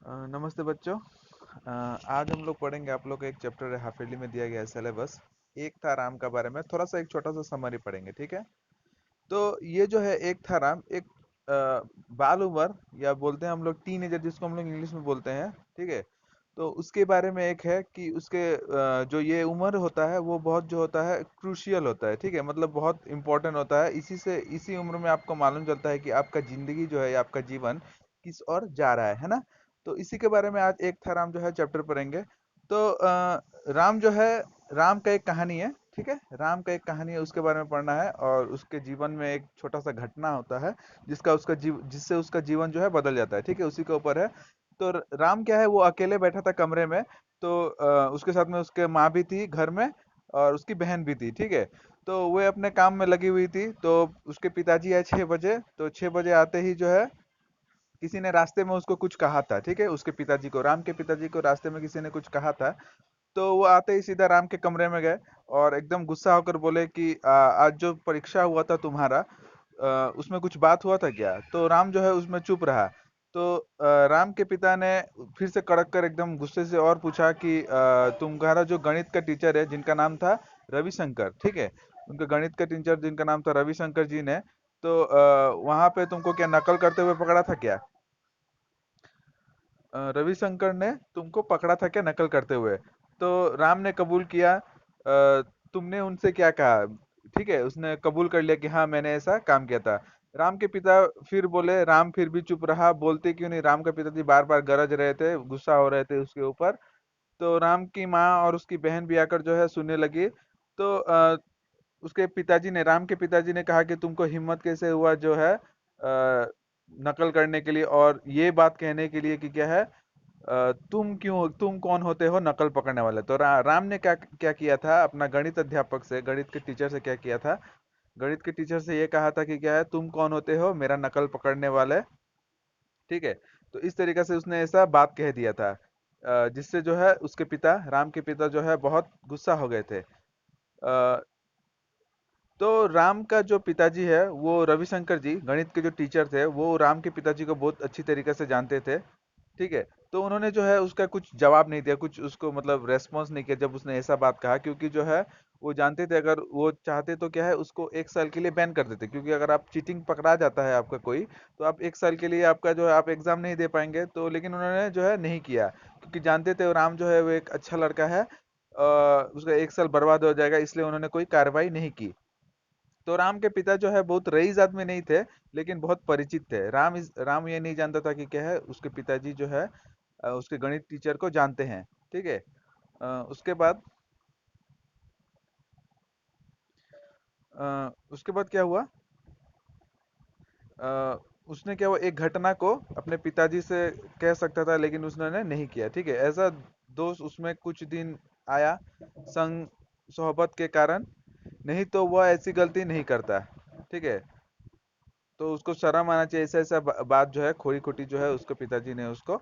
नमस्ते बच्चों। आज हम लोग पढ़ेंगे। आप लोग का एक चैप्टर है, हाफ ईयरली में दिया गया है सिलेबस। एक था राम का बारे में थोड़ा सा एक छोटा सा समरी पढ़ेंगे, ठीक है। तो ये जो है एक था राम, एक बाल उमर या बोलते हैं हम लोग टीनेजर, जिसको हम लोग इंग्लिश में बोलते हैं, ठीक है। तो उसके बारे में एक है कि उसके जो ये उम्र होता है वो बहुत जो होता है क्रूशियल होता है, ठीक है। मतलब बहुत इंपॉर्टेंट होता है। इसी उम्र में आपको मालूम चलता है कि आपका जिंदगी जो है या आपका जीवन किस ओर जा रहा है ना। तो इसी के बारे में आज एक था राम जो है चैप्टर पढ़ेंगे। तो राम जो है, राम का एक कहानी है, ठीक है। राम का एक कहानी है, उसके बारे में पढ़ना है। और उसके जीवन में एक छोटा सा घटना होता है जिससे उसका जीवन जो है बदल जाता है, ठीक है। उसी के ऊपर है। तो राम क्या है, वो अकेले बैठा था कमरे में। तो उसके साथ में उसके माँ भी थी घर में, और उसकी बहन भी थी, ठीक है। तो वे अपने काम में लगी हुई थी। तो उसके पिताजी आए 6 बजे। तो 6 बजे आते ही जो है किसी ने रास्ते में उसको कुछ कहा था, ठीक है। उसके पिताजी को, राम के पिताजी को रास्ते में किसी ने कुछ कहा था। तो वो आते ही सीधा राम के कमरे में गए और एकदम गुस्सा होकर बोले कि आज जो परीक्षा हुआ था तुम्हारा, उसमें कुछ बात हुआ था क्या? तो राम जो है उसमें चुप रहा। तो राम के पिता ने फिर से कड़क कर एकदम गुस्से से और पूछा कि तुम्हारा जो गणित का टीचर है, जिनका नाम था रविशंकर, ठीक है। उनका गणित का टीचर जिनका नाम था रविशंकर जी ने, तो वहां पे तुमको क्या नकल करते हुए पकड़ा था क्या? रविशंकर ने तुमको पकड़ा था क्या नकल करते हुए? तो राम ने कबूल किया। तुमने उनसे क्या कहा? ठीक है, उसने कबूल कर लिया कि हाँ मैंने ऐसा काम किया था। राम के पिता फिर बोले, राम फिर भी चुप रहा, बोलते क्यों नहीं? राम के पिताजी बार बार गरज रहे थे, गुस्सा हो रहे थे उसके ऊपर। तो राम की माँ और उसकी बहन भी आकर जो है सुनने लगी। तो उसके पिताजी ने, राम के पिताजी ने कहा कि तुमको हिम्मत कैसे हुआ जो है नकल करने के लिए, और ये बात कहने के लिए कि क्या है, तुम कौन होते हो नकल पकड़ने वाले? तो राम ने क्या क्या किया था, अपना गणित अध्यापक से, गणित के टीचर से क्या किया था, गणित के टीचर से ये कहा था कि क्या है, तुम कौन होते हो मेरा नकल पकड़ने वाले, ठीक है। तो इस तरीके से उसने ऐसा बात कह दिया था, जिससे जो है उसके पिता, राम के पिता जो है बहुत गुस्सा हो गए थे। तो राम का जो पिताजी है, वो रविशंकर जी गणित के जो टीचर थे, वो राम के पिताजी को बहुत अच्छी तरीके से जानते थे, ठीक है। तो उन्होंने जो है उसका कुछ जवाब नहीं दिया, कुछ उसको मतलब रेस्पॉन्स नहीं किया जब उसने ऐसा बात कहा, क्योंकि जो है वो जानते थे अगर वो चाहते तो क्या है, उसको 1 साल के लिए बैन कर देते। क्योंकि अगर आप चीटिंग पकड़ा जाता है आपका कोई, तो आप 1 साल के लिए आपका जो है आप एग्जाम नहीं दे पाएंगे। तो लेकिन उन्होंने जो है नहीं किया, क्योंकि जानते थे राम जो है वो एक अच्छा लड़का है, उसका 1 साल बर्बाद हो जाएगा, इसलिए उन्होंने कोई कार्रवाई नहीं की। तो राम के पिता जो है बहुत रईस आदमी नहीं थे, लेकिन बहुत परिचित थे। राम ये नहीं जानता था कि क्या है, उसके पिताजी जो है उसके गणित टीचर को जानते हैं, ठीक है। उसके बाद उसके बाद क्या हुआ, अ, उसने क्या हुआ, एक घटना को अपने पिताजी से कह सकता था, लेकिन उसने नहीं किया, ठीक है। ऐसा दोस्त उसमें कुछ दिन आया, संग सोहबत के कारण, नहीं तो वह ऐसी गलती नहीं करता, ठीक है। तो उसको शर्म आना चाहिए, ऐसा ऐसा बात जो है खोरी खोटी जो है उसके पिताजी ने उसको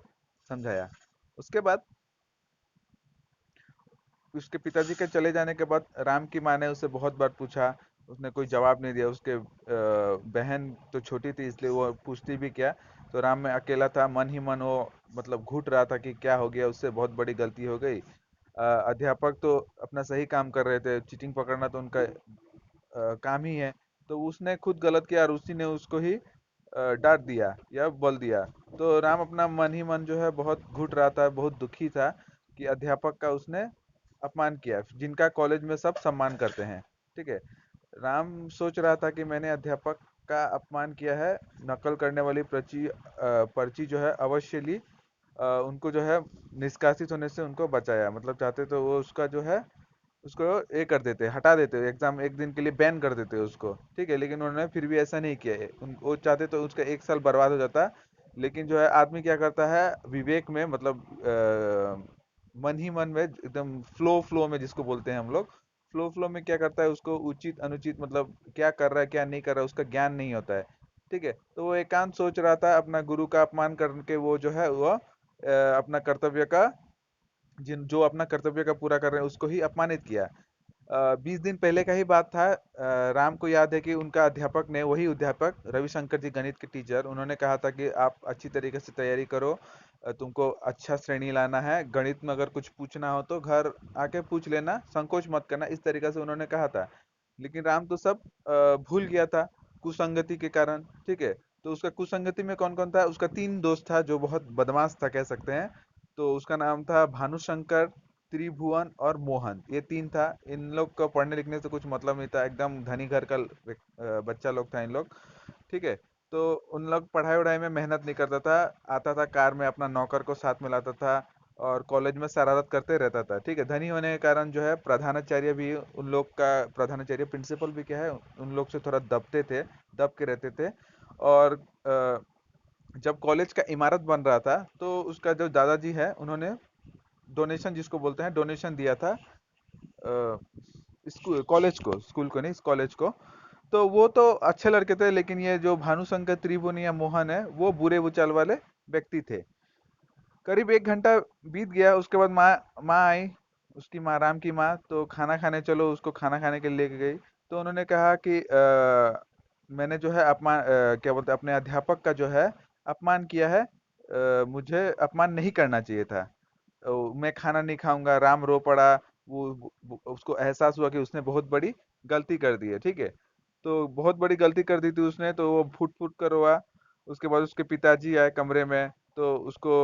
समझाया। उसके बाद उसके पिताजी के चले जाने के बाद राम की माँ ने उससे बहुत बार पूछा, उसने कोई जवाब नहीं दिया। उसके बहन तो छोटी थी, इसलिए वो पूछती भी क्या। तो राम में अकेला था, मन ही मन वो मतलब घुट रहा था कि क्या हो गया, उससे बहुत बड़ी गलती हो गई। अध्यापक तो अपना सही काम कर रहे थे, चीटिंग पकड़ना तो उनका काम ही है। तो उसने खुद गलत किया और उसी ने उसको ही डांट दिया या बोल दिया। तो राम अपना मन ही मन जो है बहुत घुट रहा था, बहुत दुखी था कि अध्यापक का उसने अपमान किया, जिनका कॉलेज में सब सम्मान करते हैं, ठीक है। राम सोच रहा था कि मैंने अध्यापक का अपमान किया है, नकल करने वाली पर्ची जो है अवश्य ली, उनको जो है निष्कासित होने से उनको बचाया। मतलब चाहते तो वो उसका जो है उसको ये कर देते, हटा देते, एग्जाम एक दिन के लिए बैन कर देते उसको, ठीक है। लेकिन उन्होंने फिर भी ऐसा नहीं किया है। वो चाहते तो उसका 1 साल बर्बाद हो जाता। लेकिन जो है आदमी क्या करता है विवेक में, मतलब मन ही मन में एकदम फ्लो फ्लो में, जिसको बोलते हैं हम लोग, फ्लो फ्लो में क्या करता है, उसको उचित अनुचित मतलब क्या कर रहा है क्या नहीं कर रहा है उसका ज्ञान नहीं होता है, ठीक है। तो वो एकांत सोच रहा था, अपना गुरु का अपमान करके वो जो है वो अपना कर्तव्य का, जिन जो अपना कर्तव्य का पूरा कर रहे हैं उसको ही अपमानित किया। 20 दिन पहले का ही बात था। राम को याद है कि उनका अध्यापक ने, वही अध्यापक रविशंकर जी गणित के टीचर, उन्होंने कहा था कि आप अच्छी तरीके से तैयारी करो, तुमको अच्छा श्रेणी लाना है, गणित में अगर कुछ पूछना हो तो घर आके पूछ लेना, संकोच मत करना, इस तरीके से उन्होंने कहा था। लेकिन राम तो सब भूल गया था कुसंगति के कारण, ठीक है। तो उसका कुसंगति में कौन कौन था, उसका 3 दोस्त था जो बहुत बदमाश था कह सकते हैं। तो उसका नाम था भानुशंकर, त्रिभुवन और मोहन, ये 3 था। इन लोग को पढ़ने लिखने से कुछ मतलब नहीं था, एकदम धनी घर का बच्चा लोग था इन लोग, ठीक है। तो उन लोग पढ़ाई वढ़ाई में मेहनत नहीं करता था, आता था कार में अपना नौकर को साथ में लाता था और कॉलेज में शरारत करते रहता था, ठीक है। धनी होने के कारण जो है प्रधानाचार्य भी उन लोग का, प्रधानाचार्य प्रिंसिपल भी क्या है, उन लोग से थोड़ा दबते थे, दब के रहते थे। और जब कॉलेज का इमारत बन रहा था तो उसका जो दादाजी है उन्होंने डोनेशन, जिसको बोलते हैं डोनेशन, दिया था स्कूल कॉलेज को, स्कूल को नहीं, इस कॉलेज को। तो वो तो अच्छे लड़के थे, लेकिन ये जो भानुशंकर, त्रिभुवन या मोहन है, वो बुरे भूचाल वाले व्यक्ति थे। करीब 1 घंटा बीत गया, उसके बाद माँ माँ आई, उसकी माँ, राम की माँ, तो खाना खाने चलो, उसको खाना खाने के लिए लेके गई। तो उन्होंने कहा कि मैंने जो है अपमान, क्या बोलते हैं, अपने अध्यापक का जो है अपमान किया है, मुझे अपमान नहीं करना चाहिए था। मैं खाना नहीं खाऊंगा, राम रो पड़ा। उसको एहसास हुआ कि उसने बहुत बड़ी गलती कर दी है, ठीक है। तो बहुत बड़ी गलती कर दी थी उसने, तो वो फुट फुट कर रोआ। उसके बाद उसके पिताजी आए कमरे में, तो उसको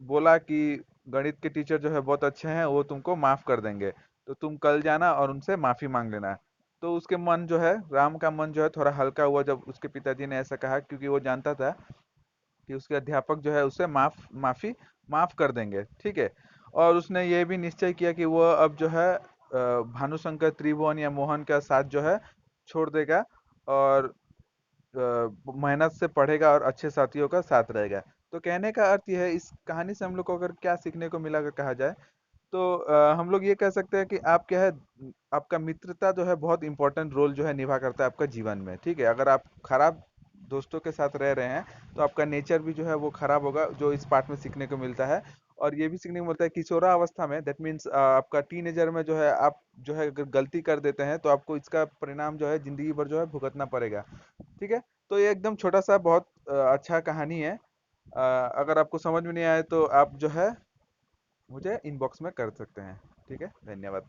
बोला कि गणित के टीचर जो है बहुत अच्छे हैं, वो तुमको माफ कर देंगे, तो तुम कल जाना और उनसे माफी मांग लेना। तो उसके मन जो है, राम का मन जो है थोड़ा हल्का हुआ जब उसके पिताजी ने ऐसा कहा, क्योंकि वो जानता था कि उसके अध्यापक जो है उसे माफी माफ कर देंगे, ठीक है। और उसने ये भी निश्चय किया कि वो अब जो है भानुशंकर, त्रिभुवन या मोहन का साथ जो है छोड़ देगा, और मेहनत से पढ़ेगा और अच्छे साथियों का साथ रहेगा। तो कहने का अर्थ यह है, इस कहानी से हम लोग को अगर क्या सीखने को मिला अगर कहा जाए, तो हम लोग ये कह सकते हैं कि आप क्या है, आपका मित्रता जो है बहुत इंपॉर्टेंट रोल जो है निभा करता है आपका जीवन में, ठीक है। अगर आप खराब दोस्तों के साथ रह रहे हैं तो आपका नेचर भी जो है वो खराब होगा, जो इस पार्ट में सीखने को मिलता है। और ये भी सीखने को मिलता है किशोरा अवस्था में, दैट मीन्स आपका टीनेजर में जो है, आप जो है अगर गलती कर देते हैं तो आपको इसका परिणाम जो है जिंदगी भर जो है भुगतना पड़ेगा, ठीक है। तो ये एकदम छोटा सा बहुत अच्छा कहानी है। अगर आपको समझ में नहीं आए तो आप जो है मुझे इनबॉक्स में कर सकते हैं, ठीक है। धन्यवाद।